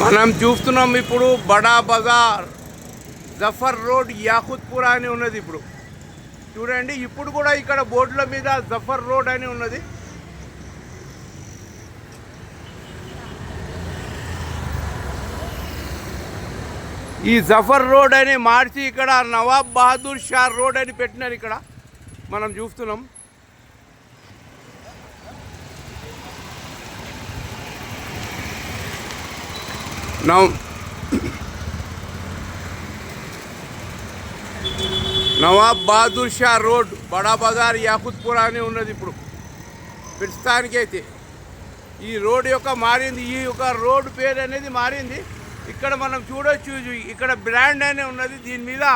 మనం చూస్తున్నాం ఇప్పుడు బడా బజార్ జఫర్ రోడ్ యాకుత్పురా అని ఉన్నది. ఇప్పుడు చూడండి, ఇప్పుడు కూడా ఇక్కడ బోర్డుల మీద జఫర్ రోడ్ అని ఉన్నది. ఈ జఫర్ రోడ్ అని మార్చి ఇక్కడ నవాబ్ బహదూర్ షా రోడ్ అని పెట్టినారు. ఇక్కడ మనం చూస్తున్నాం. నవాబ్ బహదూర్ షా రోడ్ బడా బజార్ యాకుత్పురా అని ఉన్నది. ఇప్పుడు ప్రస్తుతానికైతే ఈ రోడ్ యొక్క మారింది. ఈ యొక్క రోడ్ పేరు అనేది మారింది. ఇక్కడ మనం చూడొచ్చు, ఇక్కడ బ్రాండ్ అనే ఉన్నది. దీని మీద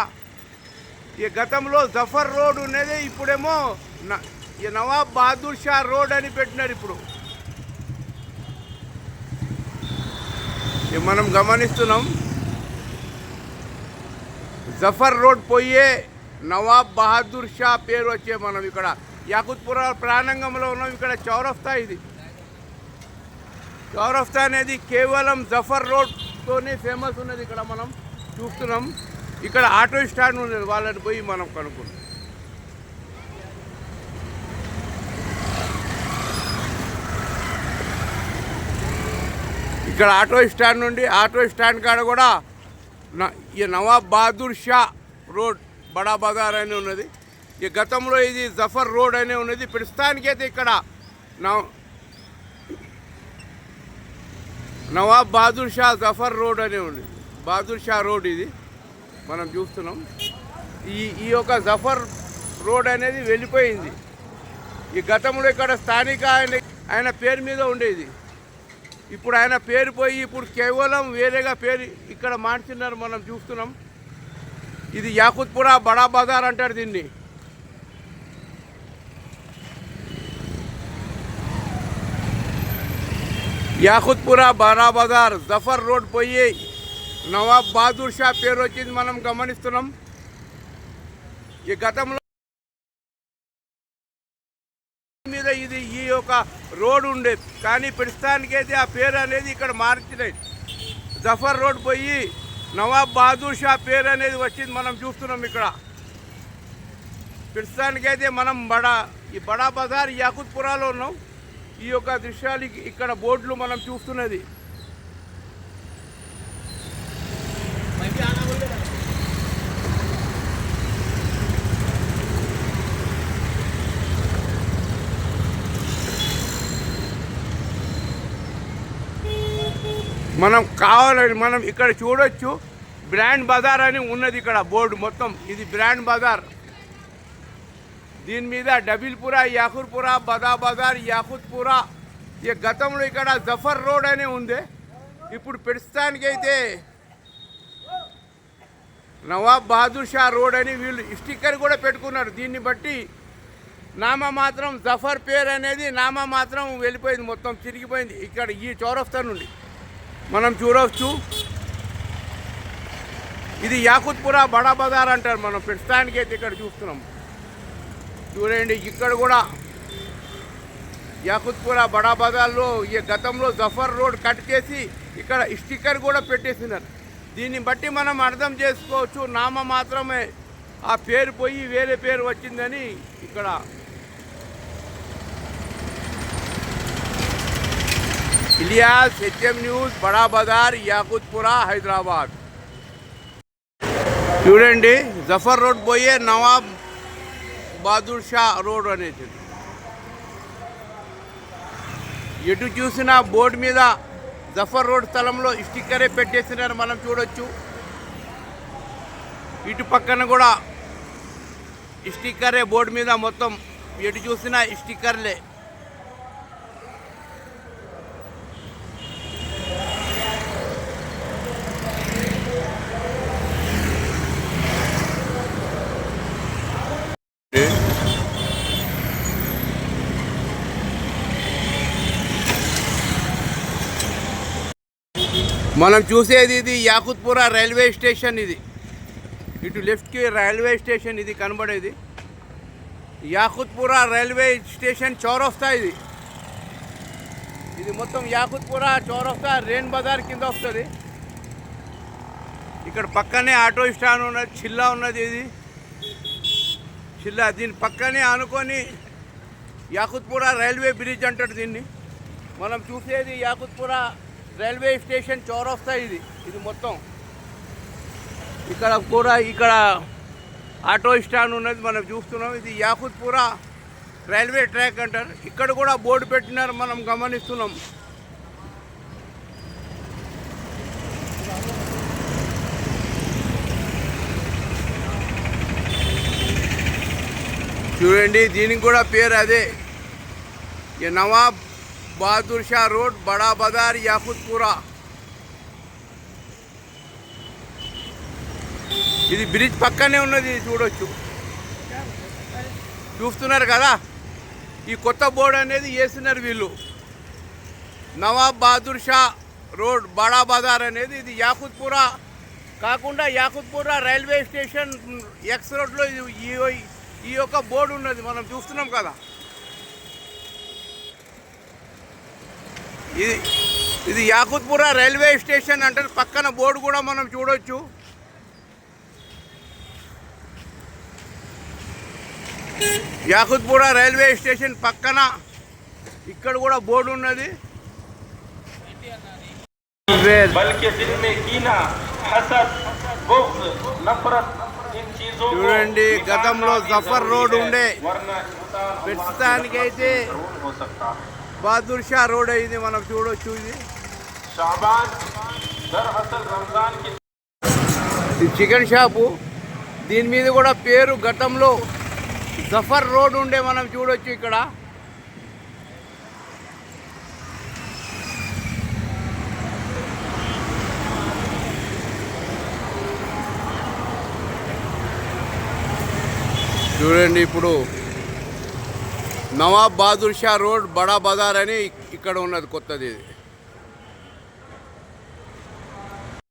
ఈ గతంలో జఫర్ రోడ్ ఉన్నది, ఇప్పుడేమో ఈ నవాబ్ బహదూర్ షా రోడ్ అని పెట్టినారు. ఇప్పుడు మనం గమనిస్తున్నాం. జఫర్ రోడ్ పోయే నవాబ్ బహదూర్ షా పేరు వచ్చే మనం ఇక్కడ యాకుత్పురా ప్రాణంగంలో ఉన్నాం. ఇక్కడ చౌరస్తా, ఇది చౌరస్తా అనేది కేవలం జఫర్ రోడ్తోనే ఫేమస్ ఉన్నది. ఇక్కడ మనం చూస్తున్నాం. ఇక్కడ ఆటో స్టాండ్ ఉన్నది, వాళ్ళని పోయి మనం కనుక్కున్నాం. ఇక్కడ ఆటో స్టాండ్ నుండి ఆటో స్టాండ్ కాడ కూడా ఈ నవాబ్ బహదూర్ షా రోడ్ బడా బజార్ అని ఉన్నది. ఈ గతంలో ఇది జఫర్ రోడ్ అనే ఉన్నది. ప్రస్తుతానికైతే ఇక్కడ నవాబ్ బహదూర్ షా జఫర్ రోడ్ అనే ఉంది. బహదూర్ షా రోడ్ ఇది మనం చూస్తున్నాం. ఈ యొక్క జఫర్ రోడ్ అనేది వెళ్ళిపోయింది. ఈ గతంలో ఇక్కడ స్థానిక ఆయన పేరు మీద ఉండేది. ఇప్పుడు ఆయన పేరు పోయి ఇప్పుడు కేవలం వేరేగా పేరు ఇక్కడ మార్చినారు. మనం చూస్తున్నాం. ఇది యాకుత్పురా బడా బజార్ అంటారు దీన్ని. యాకుత్పురా బడా బజార్ జఫర్ రోడ్ పోయి నవాబ్ బహదూర్ షా పేరు వచ్చింది మనం గమనిస్తున్నాం. ఈ గతంలో మీద ఇది ఈ యొక్క రోడ్ ఉండే, కానీ ప్రస్తుతానికైతే ఆ పేరు అనేది ఇక్కడ మార్చినాయి. జఫర్ రోడ్ పోయి నవాబ్ బహదూర్ షా పేరు అనేది వచ్చింది మనం చూస్తున్నాం. ఇక్కడ ప్రస్తుతానికైతే మనం ఈ బడా బజార్ యాకుత్పురాలో ఉన్నాం. ఈ యొక్క దృశ్యాలు ఇక్కడ బోర్డులు మనం చూస్తున్నది. మనం కావాలని మనం ఇక్కడ చూడొచ్చు, బ్రాండ్ బజార్ అని ఉన్నది ఇక్కడ బోర్డు మొత్తం. ఇది బ్రాండ్ బజార్. దీని మీద డబిల్పురా, యాకుత్పురా, బడా బజార్, యాకుత్పురా. ఈ గతంలో ఇక్కడ జఫర్ రోడ్ అని ఉంది. ఇప్పుడు ప్రస్తుతానికైతే నవాబ్ బహదూర్ షా రోడ్ అని వీళ్ళు స్టిక్కర్ కూడా పెట్టుకున్నారు. దీన్ని బట్టి నామమాత్రం జఫర్ పేరు అనేది నామమాత్రం వెళ్ళిపోయింది, మొత్తం చిరిగిపోయింది. ఇక్కడ ఈ చౌరస్తా నుండి మనం చూడవచ్చు. ఇది యాకుత్పురా బడా బజార్ అంటారు మనం ప్రస్తుతానికైతే ఇక్కడ చూస్తున్నాం. చూడండి, ఇక్కడ కూడా యాకుత్పురా బడా బజార్లో ఈ గతంలో జఫర్ రోడ్ కట్ చేసి ఇక్కడ స్టిక్కర్ కూడా పెట్టేసినారు. దీన్ని బట్టి మనం అర్థం చేసుకోవచ్చు, నామ మాత్రమే ఆ పేరు పోయి వేరే పేరు వచ్చిందని. ఇక్కడ ఇలియాస్, హెచ్ఎం న్యూస్, బడా బజార్, యాకుత్పురా, హైదరాబాద్. చూడండి, జఫర్ రోడ్ పోయే నవాబ్ బహదూర్ షా రోడ్ అనేది. ఎటు చూసినా బోర్డు మీద జఫర్ రోడ్ స్థలంలో స్టిక్కరే పెట్టేసినారు మనం చూడొచ్చు. ఇటు పక్కన కూడా స్టిక్కరే బోర్డు మీద, మొత్తం ఎటు చూసినా స్టిక్కర్లే. మనం చూసేది ఇది యాకుత్పురా రైల్వే స్టేషన్. ఇది ఇటు లెఫ్ట్కి రైల్వే స్టేషన్ ఇది కనబడేది. యాకుత్పురా రైల్వే స్టేషన్ చౌరస్తా ఇది. ఇది మొత్తం యాకుత్పురా చౌరస్తా రేన్ బజార్ కింద వస్తుంది. ఇక్కడ పక్కనే ఆటో స్టాండ్ ఉన్నది, చిల్లా ఉన్నది. ఇది చిల్లా, దీని పక్కనే ఆనుకొని యాకుత్పురా రైల్వే బ్రిడ్జ్ అంటాడు దీన్ని. మనం చూసేది యాకుత్పురా రైల్వే స్టేషన్ చౌరస్తా. ఇది మొత్తం ఇక్కడ ఆటో స్టాండ్ ఉన్నది మనం చూస్తున్నాం. ఇది యాకుత్పురా రైల్వే ట్రాక్ అంటారు. ఇక్కడ కూడా బోర్డు పెట్టినారు, మనం గమనిస్తున్నాం. చూడండి, దీనికి కూడా పేరు అదే, ये नवाब बहादुर शाह रोड बड़ा बाजार याकुत्पुरा. ఇది బ్రిడ్జ్ పక్కనే ఉన్నది, చూడొచ్చు. చూస్తున్నారు కదా, ఈ కొత్త బోర్డు అనేది వేస్తున్నారు వీళ్ళు. నవాబ్ బహదూర్ షా రోడ్ బడా బజార్ అనేది ఇది యాకుత్పురా కాకుండా యాకుత్పురా రైల్వే స్టేషన్ ఎక్స్ రోడ్లో ఈ యొక్క బోర్డు ఉన్నది, మనం చూస్తున్నాం కదా. ఇది యాకుత్పురా రైల్వే స్టేషన్ అంటే పక్కన బోర్డు కూడా మనం చూడొచ్చు. యాకుత్పురా రైల్వే స్టేషన్ పక్కన ఇక్కడ కూడా బోర్డు ఉన్నది. చూడండి, గతంలో జఫర్ రోడ్ ఉండే, ప్రస్తుతానికైతే బహదూర్ షా రోడ్ అయింది, మనం చూడొచ్చు. ఇది చికెన్ షాపు, దీని మీద కూడా పేరు గతంలో జఫర్ రోడ్ ఉండే, మనం చూడొచ్చు. ఇక్కడ చూడండి, ఇప్పుడు నవాబ్ బహదూర్ షా రోడ్ బడా బజార్ అని ఇక్కడ ఉన్నది కొత్తది. ఇది